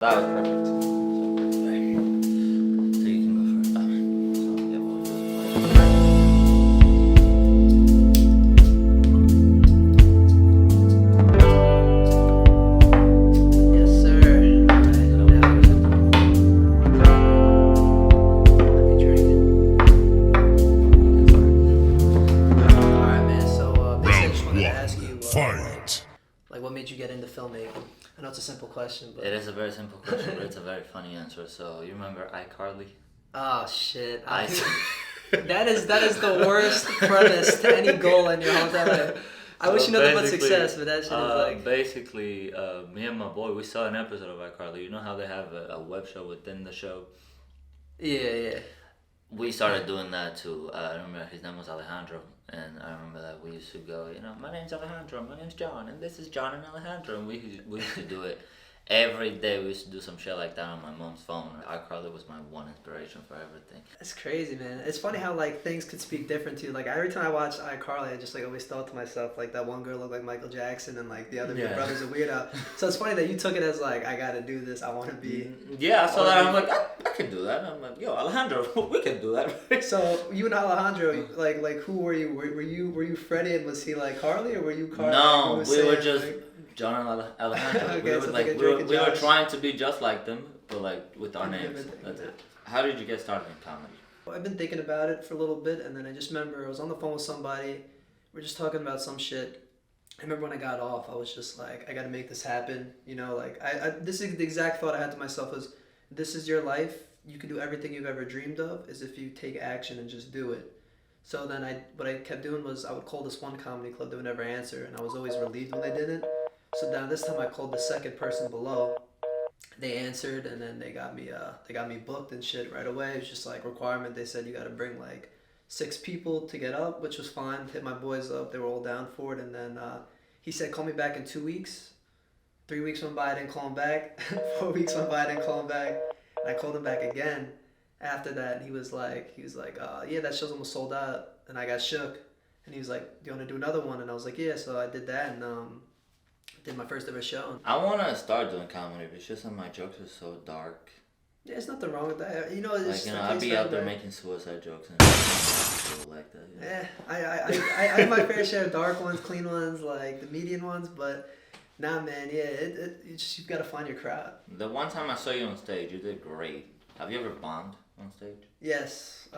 That was perfect. So you can go first. So yeah, we'll just Yes, sir. Let me drink it. Alright, man. So, basically, I just wanted to ask you, Fight! like, what made you get into filmmaking? I know it's a simple question, but It is a very simple question, but it's a very funny answer. So you remember iCarly? oh shit, I that is the worst premise to any goal in your whole life. I wish you nothing but success, but that shit is like basically, me and my boy, we saw an episode of iCarly. You know how they have a web show within the show? yeah. We started doing that too. I remember his name was Alejandro, and I remember that we used to go, my name's Alejandro, my name's John, and this is John and Alejandro, and we used to do it every day. We used to do some shit like that on my mom's phone. iCarly was my one inspiration for everything. It's crazy, man. It's funny how like things could speak different to you. Like every time I watch iCarly, I just like always thought to myself like that one girl looked like Michael Jackson and like the other brother's a weirdo. So it's funny that you took it as like I gotta do this. I want to be. Yeah, so that I'm like I can do that. I'm like, yo, Alejandro, we can do that. So you and Alejandro, like who were you? Were you Freddie and was he like Carly or were you Carly? No, like, we were just John and Alejandro. Okay, we were so like like a we were, Drake and we were Josh. trying to be just like them, but like with our names. Everything, That's yeah. it. How did you get started in comedy? I've been thinking about it for a little bit, and then I just remember I was on the phone with somebody. We're just talking about some shit. I remember when I got off, I was just like, I got to make this happen. Like I this is the exact thought I had to myself was, this is your life. You can do everything you've ever dreamed of, is if you take action and just do it. So then what I kept doing was I would call this one comedy club, they would never answer, and I was always relieved when they didn't. So now this time I called the second person below. They answered, and then they got me booked and shit right away. It was just like requirement. They said you got to bring like 6 people to get up, which was fine. Hit my boys up. They were all down for it. And then he said, call me back in 2 weeks. 3 weeks went by, I didn't call him back. 4 weeks went by, I didn't call him back. And I called him back again after that. And he was like, yeah, that show's almost sold out. And I got shook. And he was like, do you want to do another one? And I was like, yeah. So I did that and did my first ever show. I want to start doing comedy, but it's just that my jokes are so dark. Yeah, there's nothing wrong with that. Like, I'd be out there making suicide jokes and people like that. Yeah, I have my fair share of dark ones, clean ones, like the median ones, but nah, man, yeah, you've got to find your crowd. The one time I saw you on stage, you did great. Have you ever bombed on stage? Yes,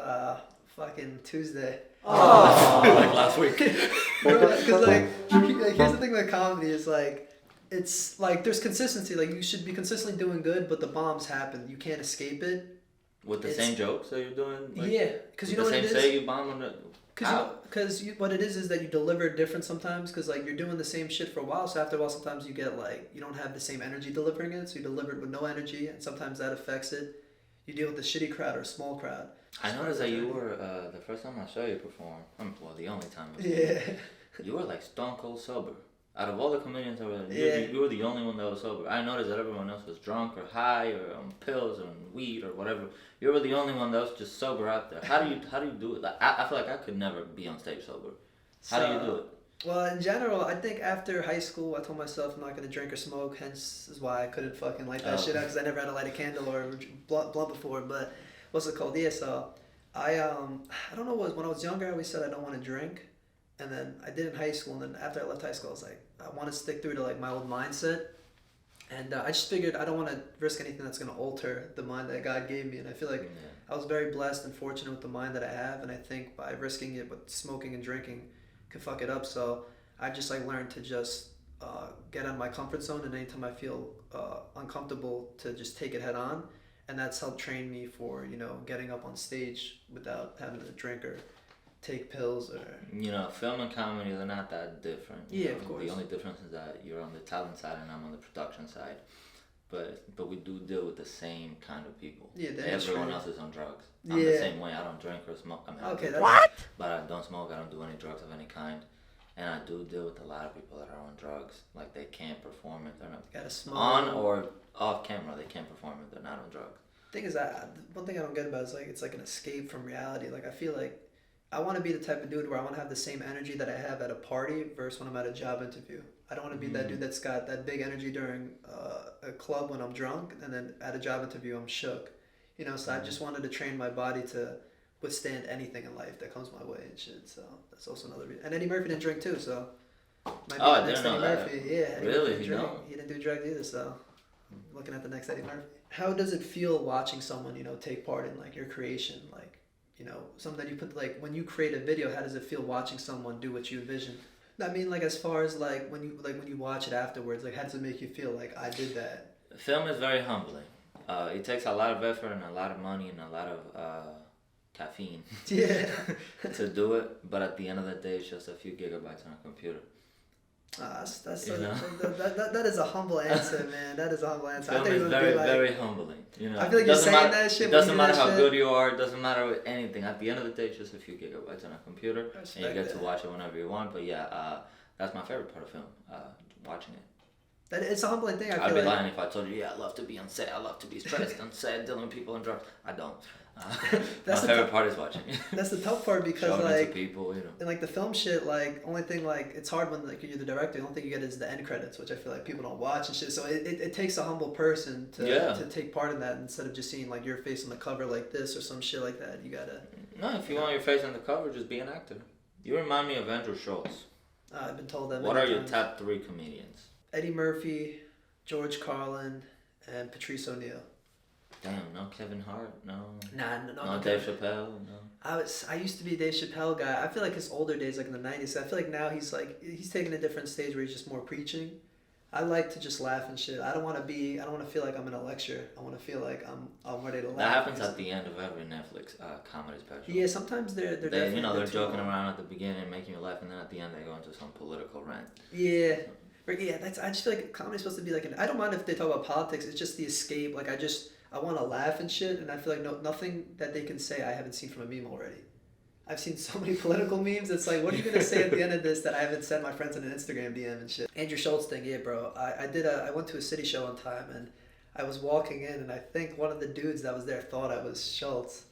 fucking Tuesday. Oh, like last week. Because like here's the thing with comedy is like, it's like there's consistency. Like you should be consistently doing good, but the bombs happen. You can't escape it. With the same jokes that you're doing? Like, yeah, because you know what it is. Say you bomb on the. Because what it is that you deliver different sometimes. Because like you're doing the same shit for a while, so after a while, sometimes you get like you don't have the same energy delivering it, so you deliver it with no energy, and sometimes that affects it. You deal with a shitty crowd or a small crowd. I noticed that you were the first time I saw you perform. Well, the only time. You were like stone cold sober. Out of all the comedians over there, you were the only one that was sober. I noticed that everyone else was drunk or high or on pills or on weed or whatever. You were the only one that was just sober out there. How do you do it? Like, I feel like I could never be on stage sober. How do you do it? Well, in general, I think after high school, I told myself I'm not going to drink or smoke. Hence is why I couldn't fucking light that shit out because I never had to light a candle or blunt before. But what's it called? Yeah, so I don't know when I was younger, I always said I don't want to drink. And then I did in high school, and then after I left high school, I was like, I want to stick through to like my old mindset. And I just figured I don't want to risk anything that's going to alter the mind that God gave me. And I feel like I was very blessed and fortunate with the mind that I have. And I think by risking it with smoking and drinking could fuck it up. So I just like learned to just get out of my comfort zone. And anytime I feel uncomfortable, to just take it head on. And that's helped train me for, getting up on stage without having to drink or take pills or... Film and comedy, they're not that different. Yeah, of course. The only difference is that you're on the talent side and I'm on the production side. But we do deal with the same kind of people. Yeah, everyone else is on drugs. I'm the same way. I don't drink or smoke. But I don't smoke. I don't do any drugs of any kind. And I do deal with a lot of people that are on drugs. Like they can't perform it. They're not gotta smoke. On or off camera. They can't perform it. They're not on drugs. The thing is that one thing I don't get about it is like it's like an escape from reality. Like I feel like I want to be the type of dude where I want to have the same energy that I have at a party versus when I'm at a job interview. I don't want to be that dude that's got that big energy during a club when I'm drunk, and then at a job interview I'm shook. You know, so I just wanted to train my body to withstand anything in life that comes my way and shit. So that's also another reason. And Eddie Murphy didn't drink too, so might be I didn't know that. Murphy. Yeah, Eddie really? Murphy didn't drink. He didn't do drugs either, so looking at the next Eddie Murphy. How does it feel watching someone, you know, take part in like your creation, like, you know, something that you put, like when you create a video, how does it feel watching someone do what you envision? I mean, like as far as like when you watch it afterwards, like how does it make you feel? Like I did that. Film is very humbling. It takes a lot of effort and a lot of money and a lot of caffeine. Yeah. to do it, but at the end of the day, it's just a few gigabytes on a computer. That is a humble answer, man. That is a humble answer. Film is very, very humbling. You know, I feel like you're saying that shit. It doesn't matter how good you are. It doesn't matter anything. At the end of the day, it's just a few gigabytes on a computer, and you get to watch it whenever you want. But yeah, that's my favorite part of film, watching it. It's a humbling thing. I'd be lying if I told you, I love to be on set. I love to be stressed on set, dealing with people and drugs. I don't. My favorite part is watching. That's the tough part because showing like it to people, you know. And like the film shit, like only thing like it's hard when like you're the director. The only thing you get is the end credits, which I feel like people don't watch and shit. So it takes a humble person to take part in that instead of just seeing like your face on the cover like this or some shit like that. You gotta. No, if you want your face on the cover, just be an actor. You remind me of Andrew Schultz. I've been told that. What are your top 3 comedians? Eddie Murphy, George Carlin, and Patrice O'Neal. Damn, no Kevin Hart, no. No, Dave Chappelle, no. I used to be a Dave Chappelle guy. I feel like his older days, like in the 90s, I feel like now he's taking a different stage where he's just more preaching. I like to just laugh and shit. I don't want to feel like I'm in a lecture. I want to feel like I'm ready to laugh. That happens at the end of every Netflix comedy special. Yeah, sometimes they're they're joking around at the beginning, making you laugh, and then at the end they go into some political rant. Yeah. Yeah, I just feel like comedy's supposed to be like I don't mind if they talk about politics. It's just the escape. Like I want to laugh and shit, and I feel like nothing that they can say I haven't seen from a meme already. I've seen so many political memes. It's like, what are you gonna say at the end of this that I haven't sent my friends in an Instagram DM and shit? Andrew Schultz thing, yeah, bro. I went to a city show one time, and I was walking in, and I think one of the dudes that was there thought I was Schultz.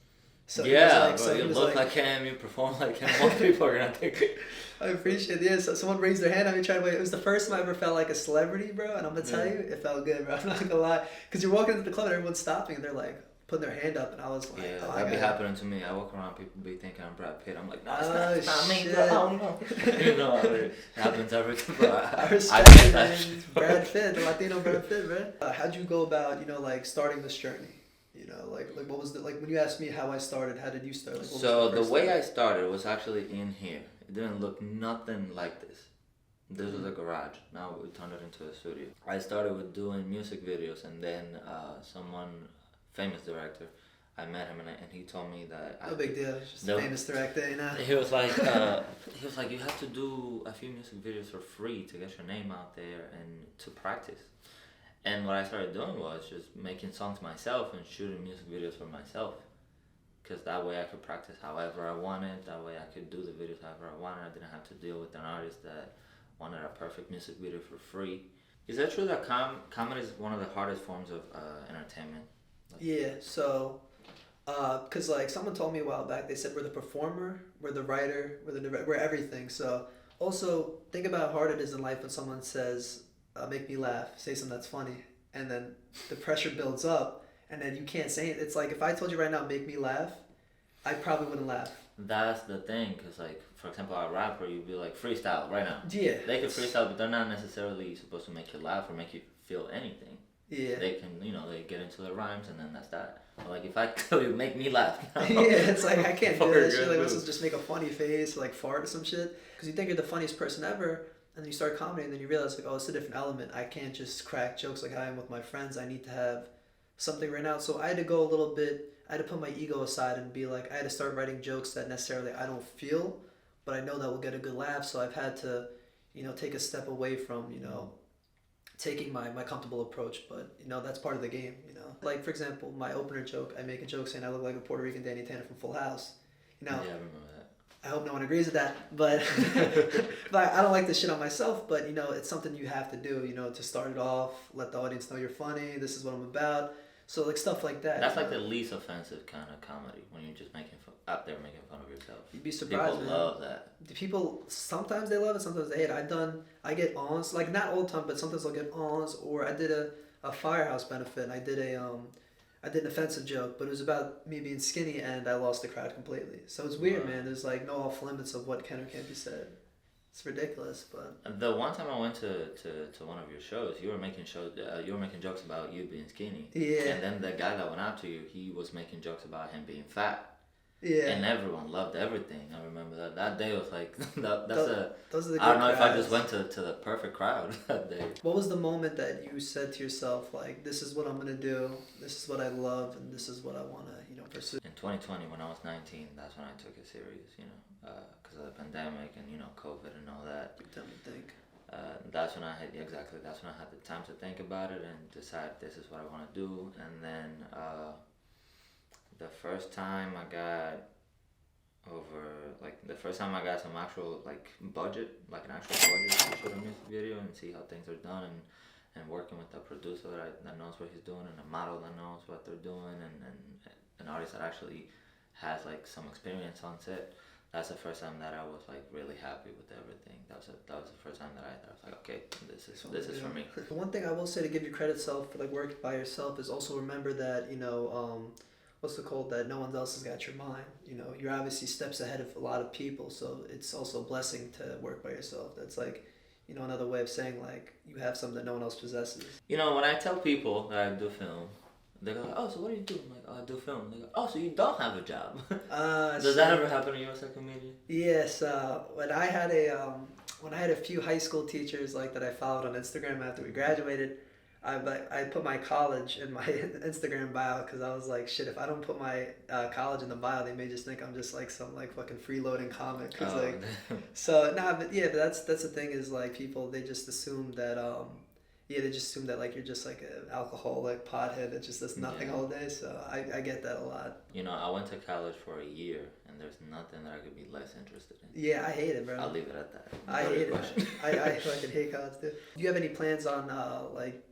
So yeah, bro, you look like him, you perform like him. Most people are gonna think it. I appreciate it. Yeah, so someone raised their hand at me trying to wait. It was the first time I ever felt like a celebrity, bro. And I'm gonna tell you, it felt good, bro. I'm not gonna lie, because you're walking into the club and everyone's stopping and they're like putting their hand up, and I was like, that'd be happening to me. I walk around, people be thinking I'm Brad Pitt. I'm like, no, it's not me, shit. bro. Oh no, you know, it happens every time, bro. I respect it, man. Brad Pitt, the Latino Brad Pitt, man. How'd you go about, like starting this journey? You know, like what was when you asked me how I started, how did you start? Like, so the way I started was actually in here. It didn't look nothing like this. This was a garage. Now we turned it into a studio. I started with doing music videos, and then famous director, I met him, and he told me that. No big deal. Just a famous director, you know. He was like, you have to do a few music videos for free to get your name out there and to practice. And what I started doing was just making songs myself and shooting music videos for myself. Because that way I could practice however I wanted. That way I could do the videos however I wanted. I didn't have to deal with an artist that wanted a perfect music video for free. Is that true that comedy is one of the hardest forms of entertainment? Yeah, so, because like someone told me a while back, they said we're the performer, we're the writer, we're everything. So also think about how hard it is in life when someone says, make me laugh, say something that's funny, and then the pressure builds up, and then you can't say it. It's like if I told you right now, make me laugh, I probably wouldn't laugh. That's the thing, because like, for example, a rapper, you'd be like, freestyle right now. Yeah. They can freestyle, but they're not necessarily supposed to make you laugh or make you feel anything. Yeah. They can, they get into the rhymes, and then that's that. But like, if I tell you, make me laugh. Yeah, it's like, I can't do that shit. Like, let's just make a funny face, like fart or some shit. Because you think you're the funniest person ever, and then you start comedy, and then you realize, like, oh, it's a different element. I can't just crack jokes like I am with my friends. I need to have something written out. So I had to go a little bit, I had to put my ego aside and be like, I had to start writing jokes that necessarily I don't feel, but I know that will get a good laugh. So I've had to, take a step away from, taking my comfortable approach. But, that's part of the game, Like, for example, my opener joke, I make a joke saying I look like a Puerto Rican Danny Tanner from Full House. Yeah, I remember that. I hope no one agrees with that, but but I don't like this shit on myself, but it's something you have to do, to start it off, let the audience know you're funny, this is what I'm about. So like stuff like that. That's like the least offensive kind of comedy when you're just out there making fun of yourself. You'd be surprised, People man. love that. People sometimes they love it, sometimes they hate it. I get ons, like not all the time, but sometimes I'll get ons. Or I did a firehouse benefit, and I did an offensive joke, but it was about me being skinny, and I lost the crowd completely. So it's weird, man. There's like no off limits of what can or can't be said. It's ridiculous, but the one time I went to one of your shows, you were making jokes about you being skinny. Yeah. And then the guy that went out to you, he was making jokes about him being fat. Yeah. And everyone loved everything. I remember that day was like those are the good I don't know crowds. if I just went to the perfect crowd that day. What was the moment that you said to yourself, like, this is what I'm gonna do, this is what I love, and this is what I wanna, pursue? In 2020, when I was 19, that's when I took it serious, because of the pandemic and COVID and all that. You tell me to think. That's when I had the time to think about it and decide this is what I want to do. And then the first time I got some actual budget, like an actual budget to shoot a music video and see how things are done, and working with a producer that knows what he's doing, and a model that knows what they're doing, and an artist that actually has some experience on set. That's the first time that I was really happy with everything. That was the first time that I was like, okay, this is for me. One thing I will say to give you credit self for working by yourself is also remember that what's it called, that no one else has got your mind. You're obviously steps ahead of a lot of people, so it's also a blessing to work by yourself. That's another way of saying you have something that no one else possesses. When I tell people that I do film, they go, oh, so what do you do? I'm like, oh, I do film. They go, oh, so you don't have a job. Does that ever happen to you as a comedian? Yes. When I had a few high school teachers that I followed on Instagram after we graduated, I put my college in my Instagram bio because I was like, shit, if I don't put my college in the bio, they may just think I'm just some fucking freeloading comic. But that's the thing is people, they just assume that they just assume that you're just an alcoholic pothead that just does nothing all day. So I get that a lot. I went to college for a year, and there's nothing that I could be less interested in. Yeah, I hate it, bro. I'll leave it at that. I hate it. I fucking hate college too. Do you have any plans on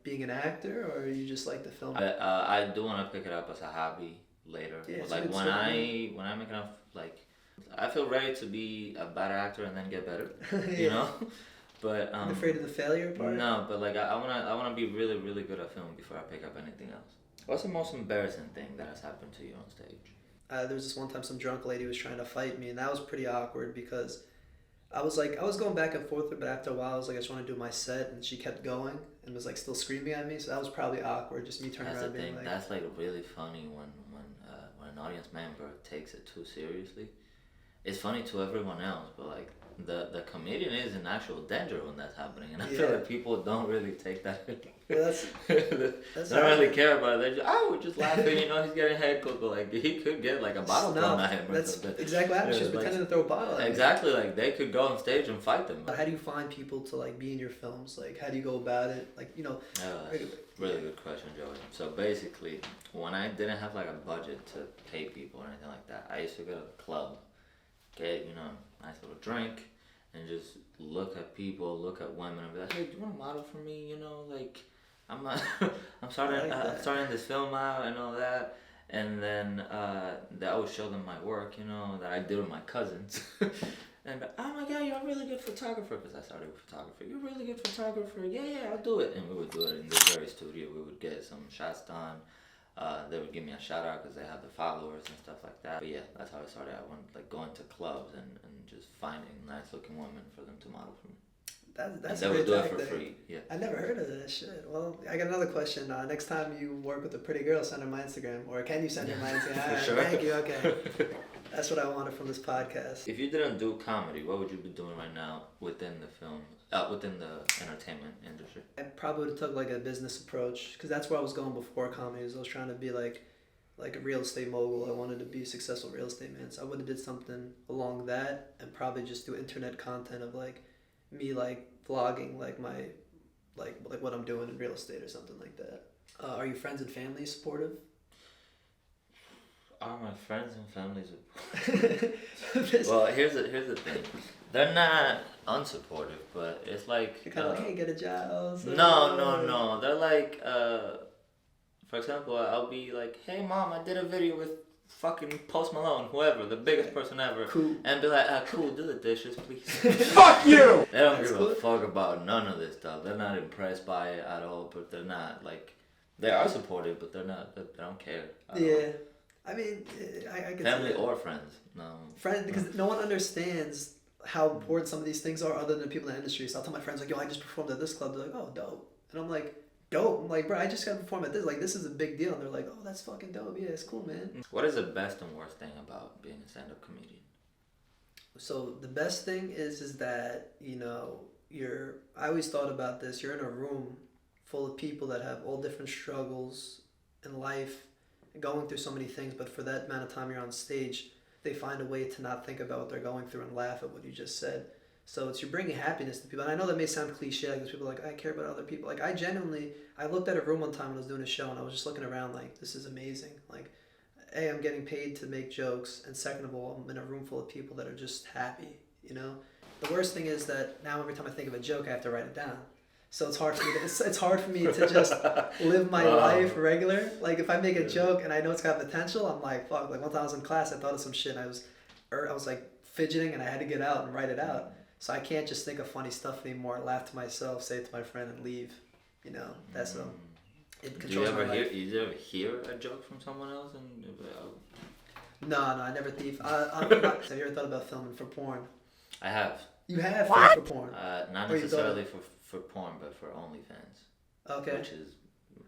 being an actor, or you just like to film? I do want to pick it up as a hobby later. Yeah, when I make enough I feel ready to be a bad actor and then get better. But afraid of the failure part? No, but I wanna be really, really good at film before I pick up anything else. What's the most embarrassing thing that has happened to you on stage? There was this one time some drunk lady was trying to fight me, and that was pretty awkward because I was going back and forth, but after a while I was I just want to do my set, and she kept going and was still screaming at me, so that was probably awkward, just me turning around being That's really funny when an audience member takes it too seriously. It's funny to everyone else, but the comedian is in actual danger when that's happening, and I feel like people don't really take that. Well, they don't really care about it. They're just, we're just laughing. He's getting head cooked, but he could get a bottle thrown at him. That's exactly what happened. She was pretending to throw a bottle at him. Exactly, they could go on stage and fight them. How do you find people to be in your films? How do you go about it? That's a really good question, Joey. So basically, when I didn't have a budget to pay people or anything like that, I used to go to the club, get nice little drink, and just look at people, look at women, and be like, hey, do you want to model for me? I'm starting this film out and all that. And then I would show them my work, that I did with my cousins. And oh my God, you're a really good photographer, because I started with photography. You're a really good photographer. Yeah, I'll do it. And we would do it in this very studio. We would get some shots done. They would give me a shout out because they have the followers and stuff like that. But yeah, that's how I started. I went going to clubs and just finding nice looking women for them to model for me. That's and they would do tactic. it for free. Yeah. I never heard of this shit. Well, I got another question. Next time you work with a pretty girl, send her my Instagram, or can you send her my Instagram? For sure. Thank you. Okay. That's what I wanted from this podcast. If you didn't do comedy, what would you be doing right now within the film, within the entertainment industry? I probably would have took a business approach, because that's where I was going before comedy. I was trying to be like a real estate mogul. I wanted to be a successful real estate man. So I would have did something along that, and probably just do internet content of me vlogging my what I'm doing in real estate or something like that. Are your friends and family supportive? Are my friends and family supportive? Well, here's the thing. They're not unsupportive, but it's you're kind of hey, get a job. No. They're For example, I'll be like, hey mom, I did a video with fucking Post Malone, whoever, the biggest person ever. Cool. And be like, cool, do the dishes, please. Fuck you! They don't give a fuck about none of this stuff. They're not impressed by it at all, but they're not, like, they are supportive, but they don't care. Yeah. I mean, I can family or friends. No. Friends, because no one understands how important some of these things are other than the people in the industry. So I'll tell my friends, like, yo, I just performed at this club. They're like, oh, dope. And I'm like, dope. I'm like, bro, I just got to perform at this. Like, this is a big deal. And they're like, oh, that's fucking dope. Yeah, it's cool, man. What is the best and worst thing about being a stand-up comedian? So the best thing is that, you know, I always thought about this. You're in a room full of people that have all different struggles in life, going through so many things. But for that amount of time you're on stage, they find a way to not think about what they're going through and laugh at what you just said. So you're bringing happiness to people. And I know that may sound cliche, because people are like, I care about other people. Like, I looked at a room one time when I was doing a show, and I was just looking around like, this is amazing. Like, A, I'm getting paid to make jokes, and second of all, I'm in a room full of people that are just happy, you know? The worst thing is that now every time I think of a joke, I have to write it down. So it's hard for me it's hard for me to just live my life regular. Like, if I make a joke and I know it's got potential, I'm like, fuck. Like, one time I was in class, I thought of some shit, and I was like fidgeting, and I had to get out and write it out. So I can't just think of funny stuff anymore, laugh to myself, say it to my friend, and leave. You know, that's it controls my life. Do you ever hear a joke from someone else? No, I never thief. Have you ever thought about filming for porn? I have. You have filmed for porn? Not necessarily for porn, but for OnlyFans. Okay. Which is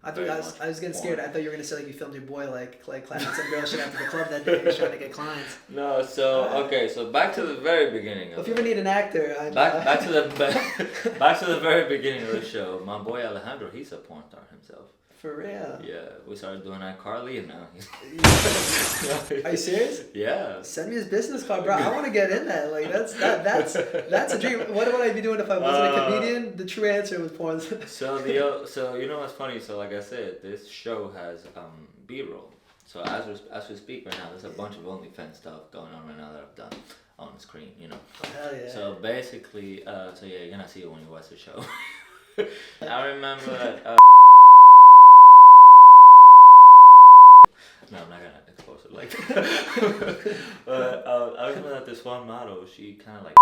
I was getting scared. I thought you were gonna say like you filmed your boy like clapping some girl shit after the club that day, trying to get clients. No, so back to the very beginning. If you ever need an actor, back to the very beginning of the show. My boy Alejandro, he's a porn star himself. For real? Yeah, we started doing iCarly, and now Are you serious? Yeah. Send me his business card, bro. I want to get in that. Like that's a dream. What would I be doing if I wasn't a comedian? The true answer was porn. So you know what's funny? So like I said, this show has B-roll. So as we speak right now, there's a bunch of OnlyFans stuff going on right now that I've done on the screen. You know. Oh, hell yeah. So basically, you're gonna see it when you watch the show. I remember that. No, I'm not gonna expose it like that. But I remember that this one model, she kind of like,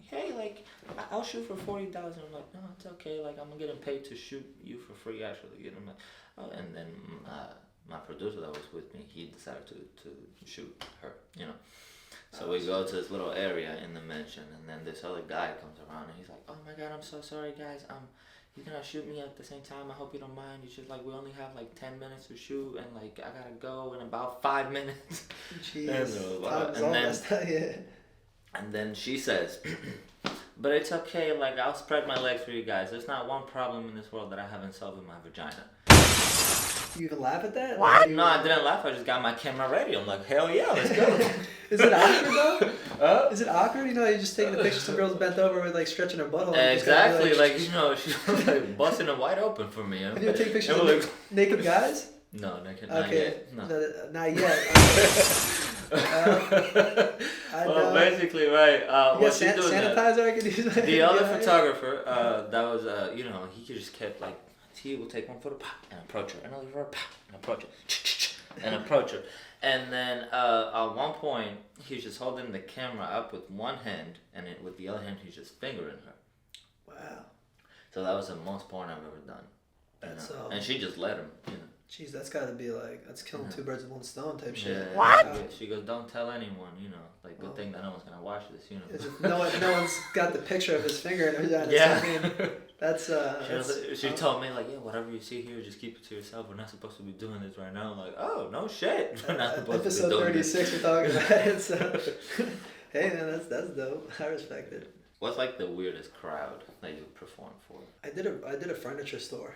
hey, like, I'll shoot for $40,000. I'm like, no, it's okay. Like, I'm getting paid to shoot you for free, actually. You know, I'm like, oh, and then my producer that was with me, he decided to shoot her. You know, so we go to this little area in the mansion, and then this other guy comes around, and he's like, oh my God, I'm so sorry, guys. You're gonna shoot me at the same time. I hope you don't mind. You just like, we only have like 10 minutes to shoot, and like I gotta go in about 5 minutes. Jeez. And then she says, but it's okay. Like, I'll spread my legs for you guys. There's not one problem in this world that I haven't solved with my vagina. You even laugh at that? What? No, I didn't laugh. I just got my camera ready. I'm like, hell yeah, let's go. Is it awkward though? Is it awkward? You know, you're just taking a picture. Some girl's bent over with like stretching her butthole. Exactly. Like, you know, she's like busting it wide open for me. Have you ever taken pictures of naked guys? No, naked. Okay. Not yet. No. Not yet. Well, basically, right. What she's doing sanitizer I could use. The other photographer, that was, you know, he just kept like, he will take one photo, pop, and approach her, another photo, pop, and approach her, and approach her. And then at one point, he's just holding the camera up with one hand, and with the other hand, he's just fingering her. Wow. So that was the most porn I've ever done. That's and she just let him, you know. Jeez, that's gotta be like, that's killing two birds with one stone type shit. Yeah. What? She goes, don't tell anyone, you know. Like, good thing that no one's gonna watch this, you know. No one's got the picture of his finger in her vagina. Yeah. That's she told me, like, yeah, whatever you see here, just keep it to yourself. We're not supposed to be doing this right now. I'm like, oh, no shit. We're not supposed episode to be doing 36 this. we're talking about it, so. Hey man, that's dope. I respect it. What's like the weirdest crowd that you performed for? I did a furniture store.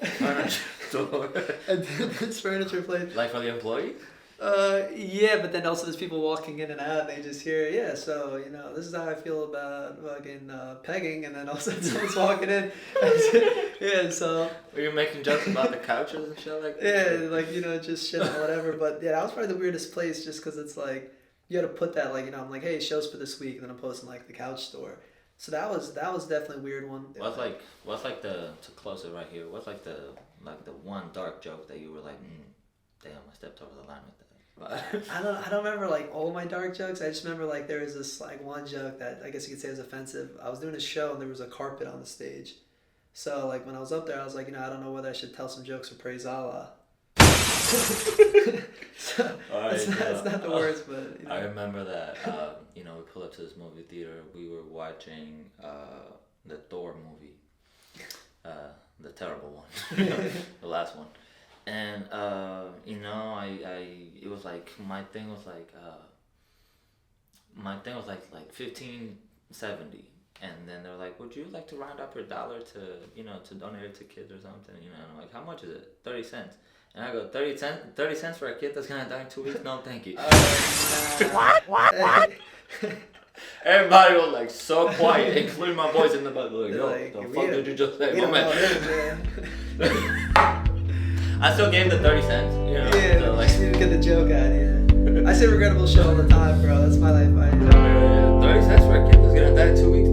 Furniture store? I did this furniture place. Like for the employees? Yeah, but then also there's people walking in and out, and they just hear, yeah, so, you know, this is how I feel about fucking pegging, and then all of a sudden someone's walking in. Yeah, so. Were you making jokes about the couches and shit like that? Yeah, like, you know, just shit or whatever. But yeah, that was probably the weirdest place, just because it's like, you gotta put that, like, you know, I'm like, hey, shows for this week, and then I'm posting like the couch store. So that was definitely a weird one. What's like to close it right here, what's like the Like the one dark joke that you were like, damn, I stepped over the line with that. I don't remember like all my dark jokes. I just remember like there was this like one joke that I guess you could say was offensive. I was doing a show and there was a carpet on the stage. So like when I was up there, I was like, I don't know whether I should tell some jokes or praise Allah. So it's not the worst, but I remember that. We pulled up to this movie theater. We were watching the Thor movie, the terrible one, the last one. And it was like my thing was like 1570, and then they're like, would you like to round up your dollar to donate it to kids or something? And I'm like, how much is it? 30 cents. And I go, 30 cents for a kid that's gonna die in 2 weeks? No, thank you. What? Everybody was like so quiet, including my boys in the butt. Like, yo, the fuck did you just say, my man? I still gave the 30 cents. Yeah, so like, you get the joke out, I say regrettable shit all the time, bro. That's my life. 30 cents for a kid that's gonna die in 2 weeks?